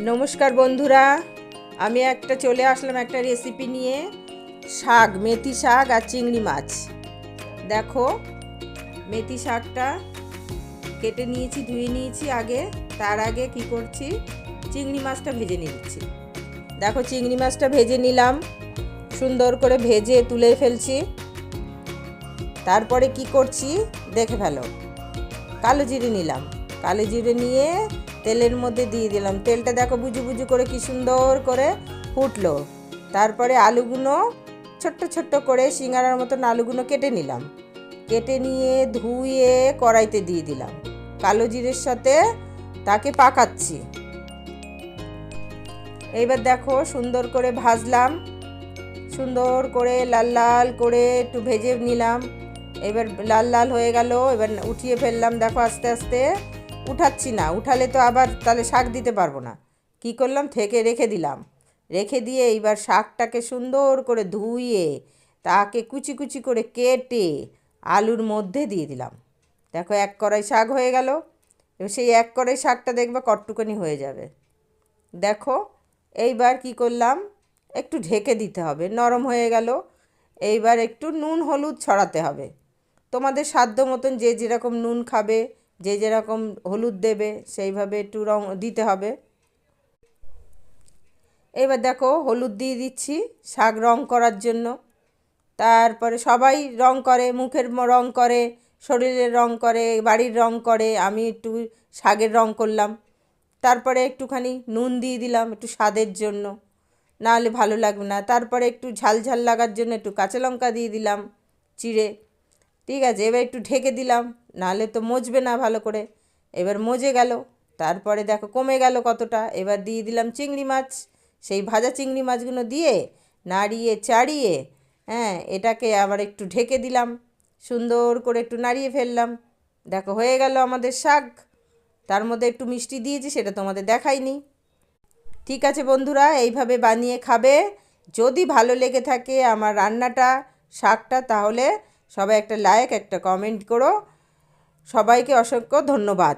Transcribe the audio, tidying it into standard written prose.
নমস্কার বন্ধুরা, আমি চলে আসলাম একটা রেসিপি নিয়ে। শাক, মেথি শাক আর চিংড়ি মাছ। দেখো, মেথি শাকটা কেটে নিয়েছি, ধুয়ে নিয়েছি আগে। তার আগে কি করছি, চিংড়ি মাছটা ভেজে নিচ্ছি। দেখো, চিংড়ি মাছটা ভেজে নিলাম, সুন্দর করে ভেজে তুলে ফেলছি। তারপরে কি করছি দেখে ফেলো। কালো জিরে নিলাম, কালো জিরে নিয়ে তেলের মধ্যে দিয়ে দিলাম। তেলটা দেখো বুজু বুজু করে কি সুন্দর করে ফুটলো। তারপরে আলুগুলো ছোট্ট ছোট্ট করে সিঙ্গারার মতন আলুগুলো কেটে নিলাম। কেটে নিয়ে ধুয়ে কড়াইতে দিয়ে দিলাম। কালো জিরের সাথে তাকে পাকাচ্ছি। এইবার দেখো সুন্দর করে ভাজলাম, সুন্দর করে লাল লাল করে একটু ভেজে নিলাম। এবার লাল লাল হয়ে গেল, এবার উঠিয়ে ফেললাম। দেখো আস্তে আস্তে উঠাচ্ছি না, উঠালে তো আবার তাহলে শাক দিতে পারবো না। কি করলাম, থেকে রেখে দিলাম। রেখে দিয়ে এইবার শাকটাকে সুন্দর করে ধুয়ে তাকে কুচি কুচি করে কেটে আলুর মধ্যে দিয়ে দিলাম। দেখো এক কড়াই শাক হয়ে গেল। এবার সেই এক কড়াই শাকটা দেখবে কটটুকুনি হয়ে যাবে। দেখো এইবার কি করলাম, একটু ঢেকে দিতে হবে, নরম হয়ে গেল। এইবার একটু নুন হলুদ ছড়াতে হবে। তোমাদের সাধ্য মতন যে যেরকম নুন খাবে, যে যেরকম হলুদ দেবে, সেইভাবে একটু রং দিতে হবে। এবার দেখো হলুদ দিয়ে দিচ্ছি শাক রং করার জন্য। তারপরে সবাই রং করে, মুখের রং করে, শরীরের রং করে, বাড়ির রং করে। আমি একটু শাকের রং করলাম। তারপরে একটুখানি নুন দিয়ে দিলাম একটু স্বাদের জন্য, নাহলে ভালো লাগবে না। তারপরে একটু ঝাল ঝাল লাগার জন্য একটু কাঁচা লঙ্কা দিয়ে দিলাম চিড়ে। ঠিক আছে, এবার একটু ঢেকে দিলাম, নাহলে তো মজবে না ভালো করে। এবার মজে গেল। তারপরে দেখো কমে গেল কতটা। এবার দিয়ে দিলাম চিংড়ি মাছ। সেই ভাজা চিংড়ি মাছগুলো দিয়ে নাড়িয়ে চাড়িয়ে, এটাকে আবার একটু ঢেকে দিলাম, সুন্দর করে একটু নাড়িয়ে ফেললাম। দেখো হয়ে গেল আমাদের শাক। তার মধ্যে একটু মিষ্টি দিয়েছি, সেটা তোমাদের দেখাইনি। ঠিক আছে বন্ধুরা, এইভাবে বানিয়ে খাবে। যদি ভালো লেগে থাকে আমার রান্নাটা, শাকটা, তাহলে সবাই একটা লাইক একটা কমেন্ট করো। সবাইকে অসংখ্য ধন্যবাদ।